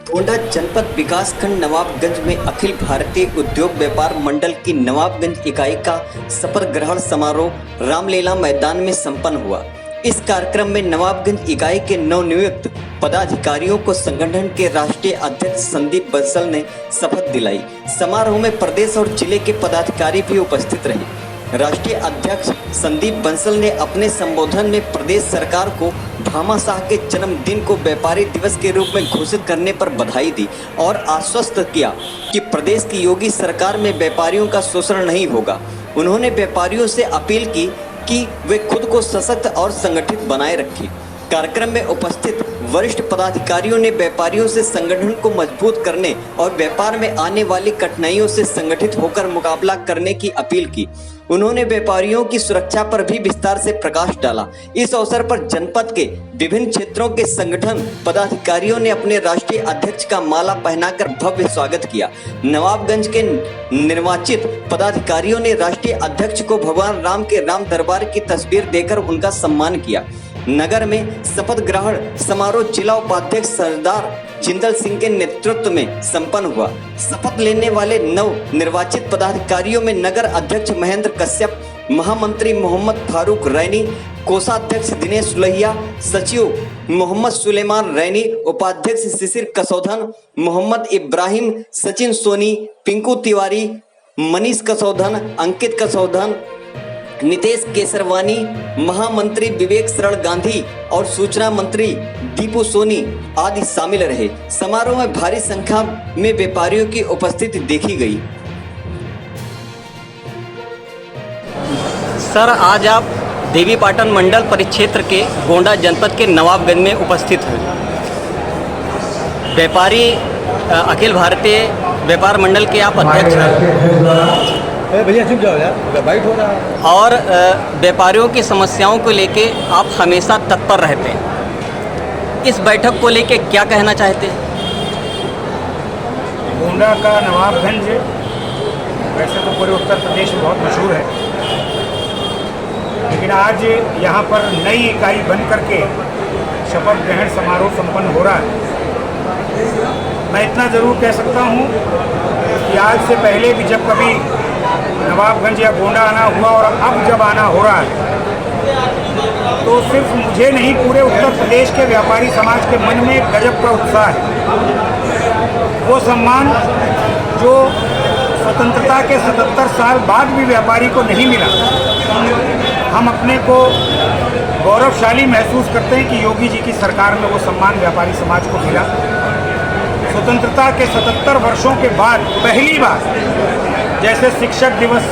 गोंडा जनपद विकासखंड नवाबगंज में अखिल भारतीय उद्योग व्यापार मंडल की नवाबगंज इकाई का शपथ ग्रहण समारोह रामलीला मैदान में संपन्न हुआ। इस कार्यक्रम में नवाबगंज इकाई के नवनियुक्त पदाधिकारियों को संगठन के राष्ट्रीय अध्यक्ष संदीप बंसल ने शपथ दिलाई। समारोह में प्रदेश और जिले के पदाधिकारी भी उपस्थित रहे। राष्ट्रीय अध्यक्ष संदीप बंसल ने अपने संबोधन में प्रदेश सरकार को भामाशाह के जन्मदिन को व्यापारी दिवस के रूप में घोषित करने पर बधाई दी और आश्वस्त किया कि प्रदेश की योगी सरकार में व्यापारियों का शोषण नहीं होगा। उन्होंने व्यापारियों से अपील की कि वे खुद को सशक्त और संगठित बनाए रखें। कार्यक्रम में उपस्थित वरिष्ठ पदाधिकारियों ने व्यापारियों से संगठन को मजबूत करने और व्यापार में आने वाली कठिनाइयों से संगठित होकर मुकाबला करने की अपील की। उन्होंने व्यापारियों की सुरक्षा पर भी विस्तार से प्रकाश डाला। इस अवसर पर जनपद के विभिन्न क्षेत्रों के संगठन पदाधिकारियों ने अपने राष्ट्रीय अध्यक्ष का माला पहनाकर भव्य स्वागत किया। नवाबगंज के निर्वाचित पदाधिकारियों ने राष्ट्रीय अध्यक्ष को भगवान राम के राम दरबार की तस्वीर देकर उनका सम्मान किया। नगर में शपथ ग्रहण समारोह जिला उपाध्यक्ष सरदार जिंदल सिंह के नेतृत्व में संपन्न हुआ। शपथ लेने वाले नव निर्वाचित पदाधिकारियों में नगर अध्यक्ष महेंद्र कश्यप, महामंत्री मोहम्मद फारूक रैनी, कोषाध्यक्ष दिनेश सुलहिया, सचिव मोहम्मद सुलेमान रैनी, उपाध्यक्ष शिशिर कसौधन, मोहम्मद इब्राहिम, सचिन सोनी, पिंकू तिवारी, मनीष कसौधन, अंकित कसौधन, नितेश केसरवानी, महामंत्री विवेक शरण गांधी और सूचना मंत्री दीपू सोनी आदि शामिल रहे। समारोह में भारी संख्या में व्यापारियों की उपस्थिति देखी गई। सर, आज आप देवीपाटन मंडल परिक्षेत्र के गोंडा जनपद के नवाबगंज में उपस्थित हैं। व्यापारी अखिल भारतीय व्यापार मंडल के आप अध्यक्ष हैं। भैया चुप जाओ यार, बाइट हो रहा है। और व्यापारियों की समस्याओं को लेके आप हमेशा तत्पर रहते हैं। इस बैठक को लेके क्या कहना चाहते हैं? गोंडा का नवाबगंज वैसे तो पूरे उत्तर प्रदेश में बहुत मशहूर है, लेकिन आज यहाँ पर नई इकाई बन करके शपथ ग्रहण समारोह संपन्न हो रहा है। मैं इतना ज़रूर कह सकता हूँ कि आज से पहले भी जब कभी नवाबगंज या गोंडा आना हुआ और अब जब आना हो रहा है तो सिर्फ मुझे नहीं, पूरे उत्तर प्रदेश के व्यापारी समाज के मन में गजब का उत्साह है। वो सम्मान जो स्वतंत्रता के 77 साल बाद भी व्यापारी को नहीं मिला, हम अपने को गौरवशाली महसूस करते हैं कि योगी जी की सरकार में वो सम्मान व्यापारी समाज को मिला। स्वतंत्रता के 77 वर्षों के बाद पहली बार जैसे शिक्षक दिवस,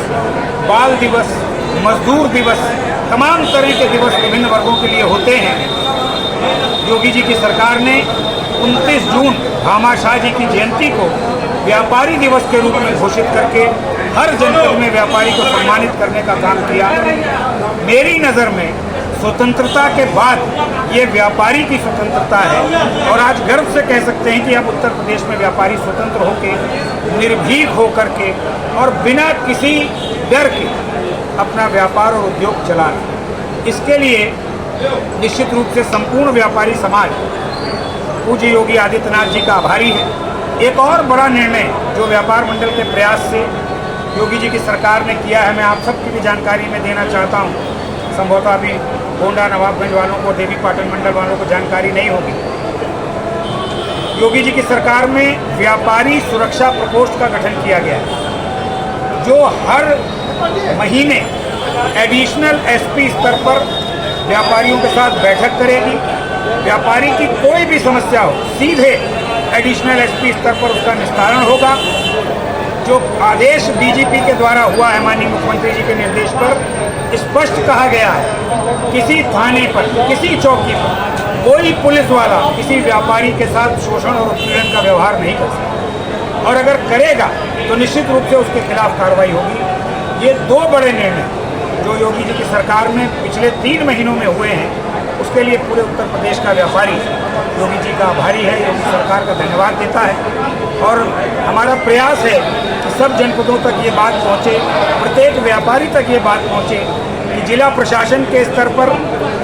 बाल दिवस, मजदूर दिवस, तमाम तरह के दिवस विभिन्न वर्गों के लिए होते हैं, योगी जी की सरकार ने 29 जून भामाशाह जी की जयंती को व्यापारी दिवस के रूप में घोषित करके हर जनपद में व्यापारी को सम्मानित करने का काम किया। मेरी नज़र में स्वतंत्रता के बाद ये व्यापारी की स्वतंत्रता है और आज गर्व से कह सकते हैं कि अब उत्तर प्रदेश में व्यापारी स्वतंत्र होकर, निर्भीक होकर के और बिना किसी डर के अपना व्यापार और उद्योग चला रहे। इसके लिए निश्चित रूप से संपूर्ण व्यापारी समाज पूज्य योगी आदित्यनाथ जी का आभारी है। एक और बड़ा निर्णय जो व्यापार मंडल के प्रयास से योगी जी की सरकार ने किया है, मैं आप सबकी भी जानकारी में देना चाहता हूँ। संभवतः अभी गोंडा नवाबगंज वालों को, देवीपाटन मंडल वालों को जानकारी नहीं होगी। योगी जी की सरकार में व्यापारी सुरक्षा प्रकोष्ठ का गठन किया गया है, जो हर महीने एडिशनल एसपी स्तर पर व्यापारियों के साथ बैठक करेगी। व्यापारी की कोई भी समस्या हो, सीधे एडिशनल एसपी स्तर पर उसका निस्तारण होगा। जो आदेश डीजीपी के द्वारा हुआ है, माननीय मुख्यमंत्री जी के निर्देश पर स्पष्ट कहा गया है, किसी थाने पर, किसी चौकी पर कोई पुलिस वाला किसी व्यापारी के साथ शोषण और उत्पीड़न का व्यवहार नहीं कर सकता, और अगर करेगा तो निश्चित रूप से उसके खिलाफ कार्रवाई होगी। ये दो बड़े निर्णय जो योगी जी की सरकार में पिछले 3 महीनों में हुए हैं, उसके लिए पूरे उत्तर प्रदेश का व्यापारी योगी जी का आभारी है, योगी सरकार का धन्यवाद देता है। और हमारा प्रयास है कि सब जनपदों तक ये बात पहुँचे, प्रत्येक व्यापारी तक ये बात पहुँचे कि जिला प्रशासन के स्तर पर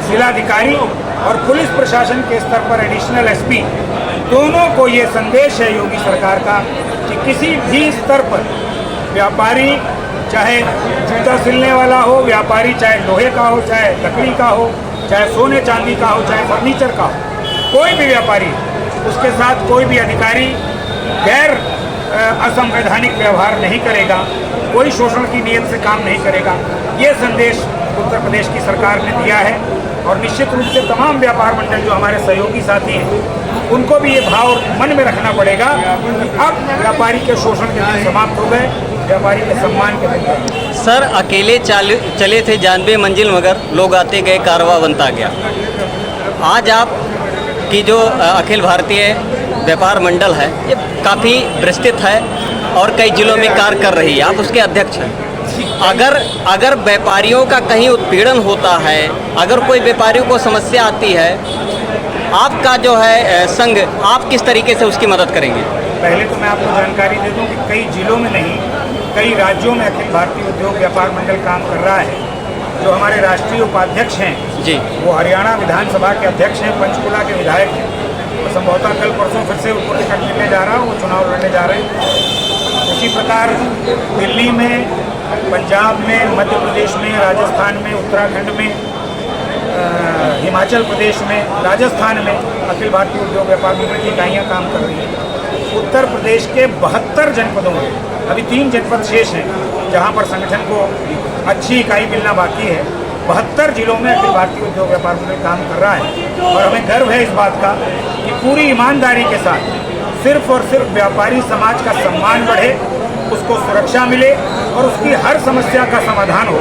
जिलाधिकारी और पुलिस प्रशासन के स्तर पर एडिशनल एसपी दोनों को ये संदेश है योगी सरकार का कि किसी भी स्तर पर व्यापारी, चाहे जूता सिलने वाला हो व्यापारी, चाहे लोहे का हो, चाहे लकड़ी का हो, चाहे सोने चांदी का हो, चाहे फर्नीचर का हो, कोई भी व्यापारी, उसके साथ कोई भी अधिकारी गैर असंवैधानिक व्यवहार नहीं करेगा, कोई शोषण की नीयत से काम नहीं करेगा। ये संदेश उत्तर प्रदेश की सरकार ने दिया है और निश्चित रूप से तमाम व्यापार मंडल जो हमारे सहयोगी साथी हैं उनको भी ये भाव मन में रखना पड़ेगा कि अब व्यापारी के शोषण के दिन समाप्त हो गए, व्यापारी के सम्मान के दिन। सर, अकेले चले थे 92 मंजिल, मगर लोग आते गए, कारवां बनता गया। आज आप की जो अखिल भारतीय व्यापार मंडल है ये काफ़ी विस्तृत है और कई जिलों में कार्य कर रही है, आप उसके अध्यक्ष हैं। अगर व्यापारियों का कहीं उत्पीड़न होता है, अगर कोई व्यापारियों को समस्या आती है, आपका जो है संघ, आप किस तरीके से उसकी मदद करेंगे? पहले तो मैं आपको जानकारी दे दूं कि कई जिलों में नहीं, कई राज्यों में अखिल भारतीय उद्योग व्यापार मंडल काम कर रहा है। जो हमारे राष्ट्रीय उपाध्यक्ष हैं जी, वो हरियाणा विधानसभा के अध्यक्ष हैं, पंचकुला के विधायक हैं, तो संभवतः कल परसों फिर से उनको टिकट मिलने जा रहा है, वो चुनाव लड़ने जा रहे हैं। उसी प्रकार दिल्ली में, पंजाब में, मध्य प्रदेश में, राजस्थान में, उत्तराखंड में, हिमाचल प्रदेश में, राजस्थान में अखिल भारतीय उद्योग व्यापार मंडल की इकाइयाँ काम कर रही हैं। उत्तर प्रदेश के 72 जनपदों में अभी 3 जनपद शेष हैं जहाँ पर संगठन को अच्छी इकाई मिलना बाकी है। 72 जिलों में अखिल भारतीय उद्योग व्यापार मंडल काम कर रहा है और हमें गर्व है इस बात का कि पूरी ईमानदारी के साथ सिर्फ और सिर्फ व्यापारी समाज का सम्मान बढ़े, उसको सुरक्षा मिले और उसकी हर समस्या का समाधान हो,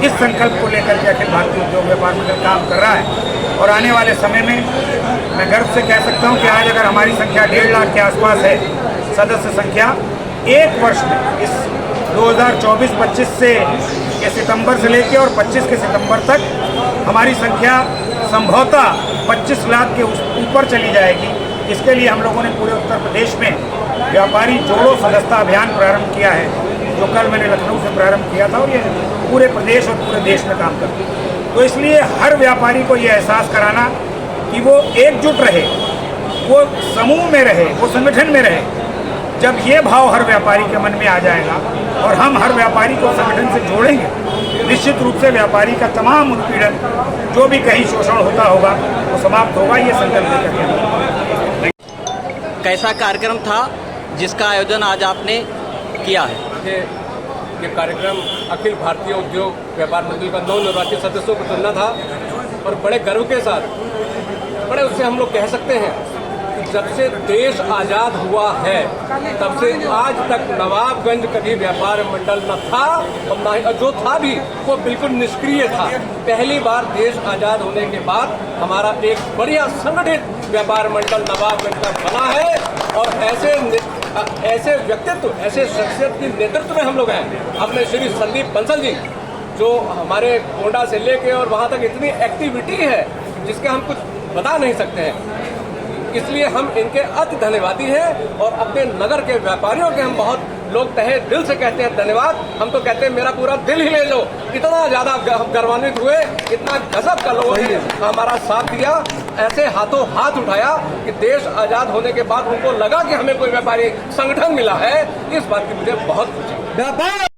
इस संकल्प को लेकर के अखिल भारतीय उद्योग व्यापार मंडल काम कर रहा है। और आने वाले समय में मैं गर्व से कह सकता हूं कि आज अगर हमारी संख्या 1.5 लाख के आसपास है सदस्य संख्या, एक वर्ष में इस 2024-25 से के सितंबर से लेकर और 25 के सितंबर तक हमारी संख्या संभवतः 25 लाख के ऊपर चली जाएगी। इसके लिए हम लोगों ने पूरे उत्तर प्रदेश में व्यापारी जोड़ो सदस्यता अभियान प्रारंभ किया है, जो कल मैंने लखनऊ से प्रारंभ किया था और ये पूरे प्रदेश और पूरे देश में काम करता है। तो इसलिए हर व्यापारी को ये एहसास कराना कि वो एकजुट रहे, वो समूह में रहे, वो संगठन में रहे। जब ये भाव हर व्यापारी के मन में आ जाएगा और हम हर व्यापारी को संगठन से जोड़ेंगे, निश्चित रूप से व्यापारी का तमाम उत्पीड़न, जो भी कहीं शोषण होता होगा, वो समाप्त होगा। ये संकल्प लेकर कैसा कार्यक्रम था जिसका आयोजन आज आपने किया है? ये कार्यक्रम अखिल भारतीय उद्योग व्यापार मंडल का नवनिर्वाचित सदस्यों को चुनना था और बड़े गर्व के साथ, बड़े उससे हम लोग कह सकते हैं कि जब से देश आज़ाद हुआ है तब से आज तक नवाबगंज कभी व्यापार मंडल न था और न ही जो था भी वो बिल्कुल निष्क्रिय था। पहली बार देश आज़ाद होने के बाद हमारा एक बढ़िया संगठित व्यापार मंडल नवाबगंज का बना है और ऐसे व्यक्तित्व, ऐसे शख्सियत के नेतृत्व में हम लोग हैं। अपने श्री संदीप बंसल जी, जो हमारे गोंडा से लेके और वहाँ तक इतनी एक्टिविटी है जिसके हम कुछ बता नहीं सकते हैं, इसलिए हम इनके अति धन्यवादी हैं और अपने नगर के व्यापारियों के हम बहुत लोग तहे दिल से कहते हैं धन्यवाद। हम तो कहते हैं मेरा पूरा दिल ही ले लो, इतना ज्यादा हम गर्वान्वित हुए, इतना गजब का लोगों ने हमारा साथ दिया, ऐसे हाथों हाथ उठाया कि देश आजाद होने के बाद उनको लगा कि हमें कोई व्यापारी संगठन मिला है। इस बात की मुझे बहुत खुशी है।